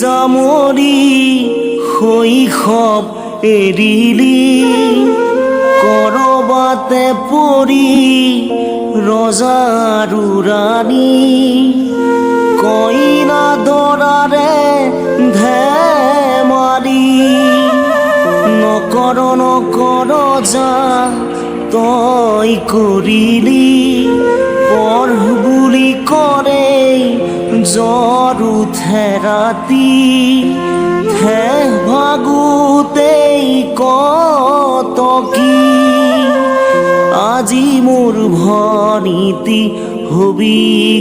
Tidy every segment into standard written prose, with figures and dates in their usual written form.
জামৰি শৈশৱ এৰিলি কৰবাতে পৰি ৰজাৰু ৰাণী কইনা দৰাৰে ধেমালি নকৰ যা তই কৰিলি পঢ় বুলি কৰে জ্বৰ উঠে ৰাতি ভাগোতেই কত কি আজি মোৰ ভনীতি হবি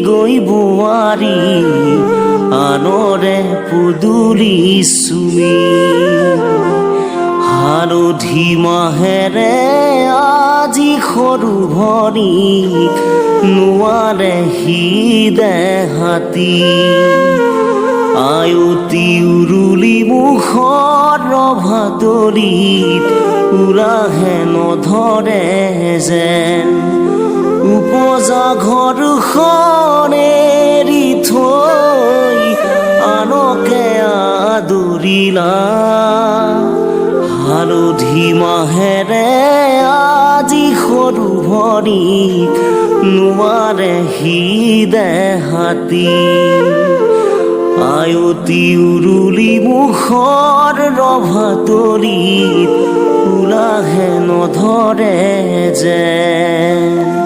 গৈ বোৱাৰী আনৰে পদূলি চুমি হালধি মাহেৰে আজি সৰু ভনীক নোৱাৰে সি দেহাতী আয়তি উৰুলি মুখৰ ৰভাতলিত উৰাহে নধৰে যেন উপজা ঘৰখন এৰি থৈ আনকে আদৰিলা হালধি মাহেৰে আজি সৰু ভনীক নোৱাৰে সি দেহাতী আয়তি উৰুলি মুখৰ ৰভাতলিত উলাহে নধৰে যেন